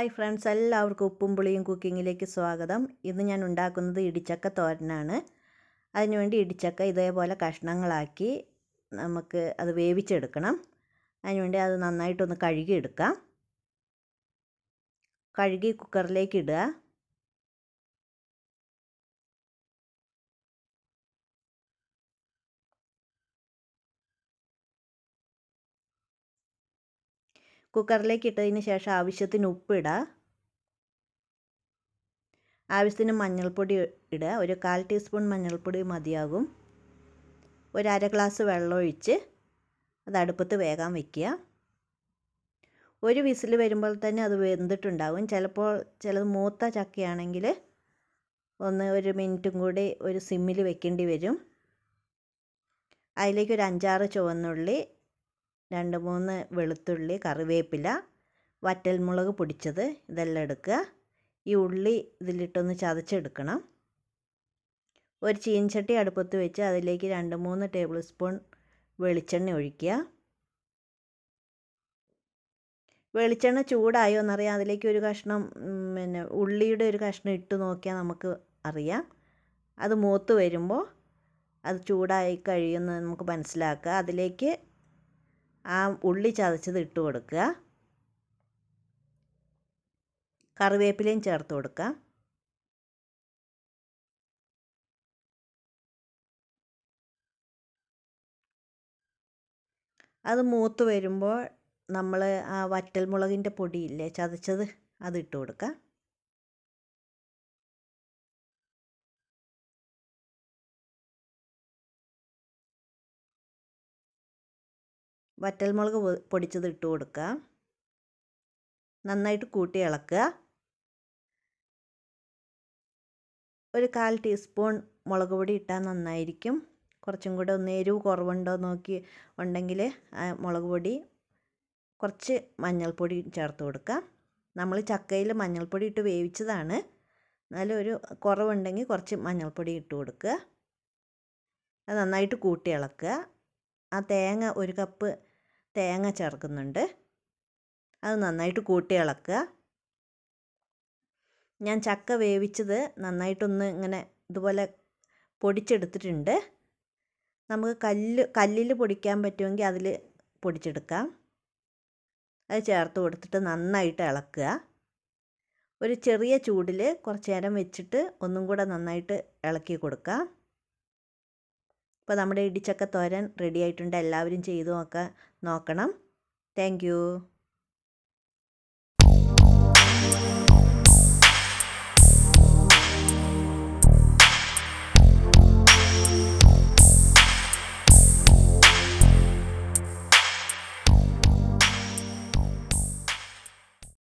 Hi friends, എല്ലാവർക്കും ഉപ്പും പുളിയും കുക്കിങ്ങിലേക്ക് സ്വാഗതം. ഇന്ന് ഞാൻ ഉണ്ടാക്കുന്നത് ഇടിച്ചക്ക തോരനാണ്. അതിനുവേണ്ടി ഇടിച്ചക്ക ഇതേപോലെ കഷ്ണങ്ങളാക്കി നമുക്ക് അത് വേവിച്ചെടുക്കണം. അതിനുവേണ്ടി അത് നന്നായിട്ടൊന്ന് കഴുകിയെടുക്കാം. കഴുകി കുക്കറിലേക്ക് ഇടുക. കുക്കറിലേക്ക് ഇട്ടതിന് ശേഷം ആവശ്യത്തിന് ഉപ്പിടുക. ആവശ്യത്തിന് മഞ്ഞൾപ്പൊടി ഇടുക. ഒരു 1/4 ടീസ്പൂൺ മഞ്ഞൾപ്പൊടി മതിയാകും. ഒരു അര ഗ്ലാസ് വെള്ളം ഒഴിച്ച് അത് അടുപ്പത്ത് വേകാൻ വയ്ക്കുക. ഒരു വിസിൽ വരുമ്പോൾ തന്നെ അത് വെന്തിട്ടുണ്ടാകും. ചിലത് മൂത്ത ചക്കയാണെങ്കിൽ ഒരു മിനിറ്റും കൂടി ഒരു സിമ്മിൽ വെക്കേണ്ടി വരും. അതിലേക്ക് ഒരു 5-6 ചുവന്നുള്ളി, 2-3 വെളുത്തുള്ളി, കറിവേപ്പില, വറ്റൽമുളക് പൊടിച്ചത് ഇതെല്ലാം എടുക്കുക. ഈ ഉള്ളി ഇതിലിട്ടൊന്ന് ചതച്ചെടുക്കണം. ഒരു ചീനച്ചട്ടി അടുപ്പത്ത് വെച്ച് അതിലേക്ക് 2-3 ടേബിൾ സ്പൂൺ വെളിച്ചെണ്ണ ഒഴിക്കുക. വെളിച്ചെണ്ണ ചൂടായോ എന്നറിയാം. അതിലേക്ക് ഒരു കഷ്ണം ഉള്ളിയുടെ ഒരു കഷ്ണം ഇട്ട് നോക്കിയാൽ നമുക്ക് അറിയാം. അത് മൂത്ത് വരുമ്പോൾ അത് ചൂടായി കഴിയുമെന്ന് നമുക്ക് മനസ്സിലാക്കുക. അതിലേക്ക് ആ ഉള്ളി ചതച്ചത് ഇട്ട് കൊടുക്കുക. കറിവേപ്പിലയും ചേർത്ത് കൊടുക്കുക. അത് മൂത്ത് വരുമ്പോൾ നമ്മൾ ആ വറ്റൽമുളകിൻ്റെ പൊടിയില്ലേ ചതച്ചത്, അത് ഇട്ട് കൊടുക്കുക. വറ്റൽമുളക് പൊടിച്ചത് ഇട്ട് കൊടുക്കുക. നന്നായിട്ട് കൂട്ടി ഇളക്കുക. ഒരു 1/4 ടീസ്പൂൺ മുളക് പൊടി ഇട്ടാൽ നന്നായിരിക്കും. കുറച്ചും കൂടെ ഒന്ന് എരിവ് കുറവുണ്ടോ നോക്കി ഉണ്ടെങ്കിൽ മുളക് പൊടി, കുറച്ച് മഞ്ഞൾപ്പൊടി ചേർത്ത് കൊടുക്കുക. നമ്മൾ ചക്കയിൽ മഞ്ഞൾപ്പൊടി ഇട്ട് വേവിച്ചതാണ്. എന്നാലും ഒരു കുറവുണ്ടെങ്കിൽ കുറച്ച് മഞ്ഞൾപ്പൊടി ഇട്ട് കൊടുക്കുക. അത് നന്നായിട്ട് കൂട്ടി ഇളക്കുക. ആ തേങ്ങ 1 കപ്പ് തേങ്ങ ചേർക്കുന്നുണ്ട്. അത് നന്നായിട്ട് കൂട്ടി ഇളക്കുക. ഞാൻ ചക്ക വേവിച്ചത് നന്നായിട്ടൊന്ന് ഇങ്ങനെ ഇതുപോലെ പൊടിച്ചെടുത്തിട്ടുണ്ട്. നമുക്ക് കല്ലിൽ പൊടിക്കാൻ പറ്റുമെങ്കിൽ അതിൽ പൊടിച്ചെടുക്കാം. അത് ചേർത്ത് കൊടുത്തിട്ട് നന്നായിട്ട് ഇളക്കുക. ഒരു ചെറിയ ചൂടിൽ കുറച്ച് നേരം വെച്ചിട്ട് ഒന്നും കൂടെ നന്നായിട്ട് ഇളക്കി കൊടുക്കുക. ഇപ്പോൾ നമ്മുടെ ഇടിച്ചക്ക തോരൻ റെഡി ആയിട്ടുണ്ട്. എല്ലാവരും ചെയ്ത് നോക്കണം. Thank you.